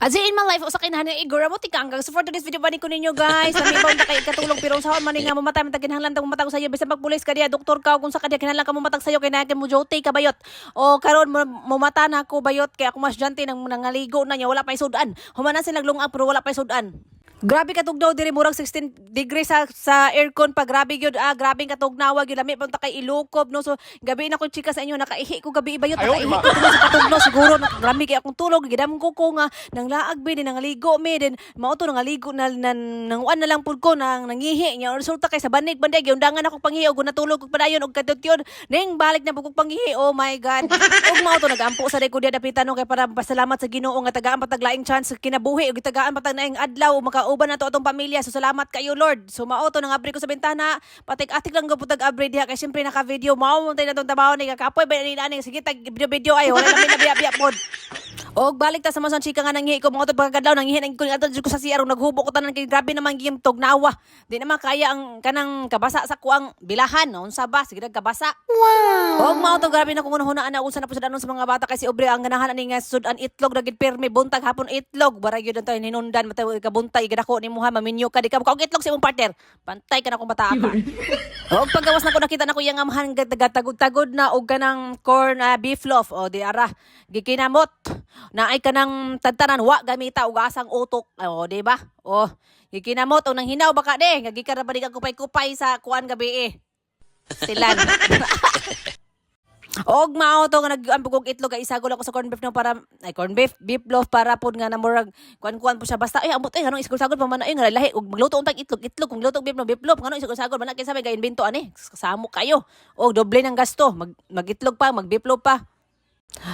As in my life, usa kay nahan igura mo tikanggang. So for today's video bani ko ninyo guys, lami ba unta kay katulong pero sa man nga mamatay man taginahanglan tag mamatag sayo bisan pagpulis ka diya doktor ka kung sa kadiya kinahanglan ka mamatag sayo kay nakin mo jote ka bayot. O karon mamata na ako bayot kay ako mas jante nang nangaligo na niya wala pa sudan. Humanan sila naglungag pero wala pa sudan. Grabe katugnaw diri murag 16 degrees sa aircon pa grabe gyud grabe katugnawa gyud lami pa unta kay ilukob no so gabi na ko chika sa inyo nakaihi ko gabi bayot nakaihi ko tulo sa katugnaw siguro grabe kay akong tulog gidam ko nga nang laag bi nang ligo mi din mao to nang ligo na nang uwan na lang pud ko nang nangihi nya resulta kay sa banig banday gyundangan ako panghihi og natulog og padayon og kadutyon ning balik na pug panghihi oh my god og mao to nagampo sa ko dia dapitan no kay para pasalamat sa Ginoo nga tagaan pataglaing chance kinabuhi og tagaan patag naing adlaw uban na to atong pamilya so salamat kayo Lord so mao to nang abri ko sa bintana patik-atik lang gaputag abri diha kay syempre naka video mao mo tay natong trabaho ni kakapoy ba ni ani sige tag video ay wala na nabiya pod og balik ta sa masan chika nga nanghi ko mo to pagkadlaw nanghi nang ko ato ko sa CR naghubo ko tanan kay grabe naman giyem tugnawa di naman kaya ang kanang kabasa sa kuang bilahan unsa ba sige kabasa wow og mao to grabe na kung hunaan na usa na po sa danon sa mga bata kasi obre ang ganahan ani nga sudan itlog ra gid permi buntag hapon itlog bara gyud anto hinundan matay kabuntay gid ako ni muha maminyo ka di ka kog itlog sa imong partner pantay ka na kung bata pa og paggawas na ko nakita na ko yang amahan gatagod-tagod na og kanang corn beef loaf o di ara gikinamot na ay kanang tantanan wa gamita og asang utok o di ba o gikinamot og nang hinaw baka de gagikara ba di ka kupay-kupay sa kuan gabi silan og mao to nga nag-ambog og itlog ay isagol ako sa corn beef no para ay corn beef loaf para pod nga namurag kuan po siya basta ay amot ay kanang isagol-sagol pa man ay nga lahi og magluto untag itlog kung luto beef loaf ngano isagol-sagol man kay sabi ga invento ani kasamo kayo og doble ng gasto mag-itlog pa mag beef loaf pa.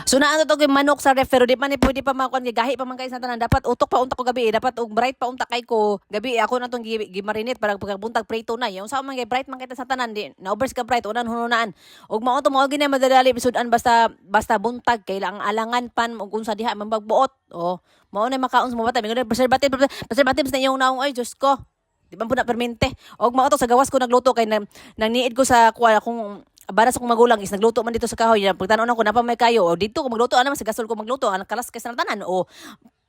So naano to kay manok sa ref pero di man ni pwede pa makuan gahi pa man kay sa tanan dapat utok pa unta ko gabi dapat og bright pa unta kay ko gabi ako na tong gimarinate para pagbuntag prito na yung sa man kay bright man kay sa tanan di na overs ka bright unan hununaan og mao to mo gina madadali bisudan basta buntag kay lang alangan pan og unsa diha man magbuot o mao na makaon sa mga bata mingon preservative sa iyong naong ay Diyos ko di man pud na permente og mao to sa gawas ko nagluto kay nang niid ko sa kuha kung para sa kong magulang is nagluto man dito sa kahoy pagtanaw ko na pa may kayo o dito ko magluto ana sa gasol ko magluto ana kalas kay sa tanan o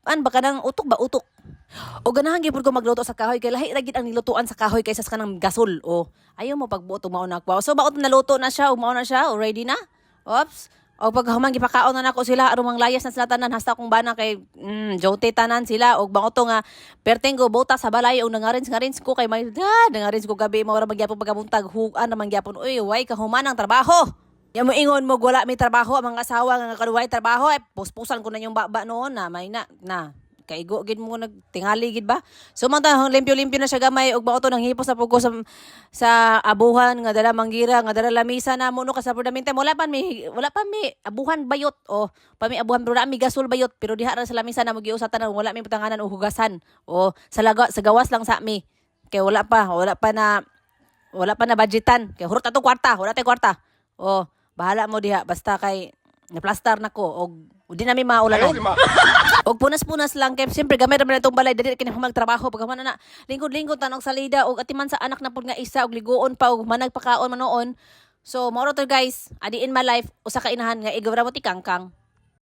an baka nang utok o ganahan gyud ko magluto sa kahoy kay lahi ra gid ang nilutuan sa kahoy kaysa sa kanang gasol o ayaw mo pagbuot mao na ko so baot naluto na siya o mao na siya o ready na oops o pag humang gipakaon na nako sila arumang layas na sila tanan hasta kung bana kay jote tanan sila og bango to nga perteng go bota sa balay og nangarins ko kay may nangarins ko gabi mo ra magyapon pagabuntag hugan naman gyapon uy way ka humanang trabaho ya mo ingon mo wala may trabaho ang mga asawa nga kaduway trabaho ay puspusan ko na yung baba noon na may na kaigo gid mo nagtingali gid ba so man ta limpyo-limpyo na siya gamay og mao to nang hipos na pugo sa abuhan nga dala manggira nga dala lamisa na mo no ka sa pordamente wala pa mi abuhan bayot o pa mi abuhan pero mi gasol bayot pero diha ra sa lamisa na magiusatan wala mi putanganan og hugasan o sa gawas lang sa mi kay wala pa na budgetan kay hurot ato kwarta wala tay kwarta o bahala mo diha basta kay na-plaster na ko og di na mi maulanan og punas-punas lang kay siyempre gamay ra man itong balay dili kini magtrabaho pag man na lingkod-lingkod tanong salida og atiman sa anak na pud nga isa og ligoon pa og managpakaon man noon so mao to guys adi in my life usa ka inahan nga igawra mo ti kangkang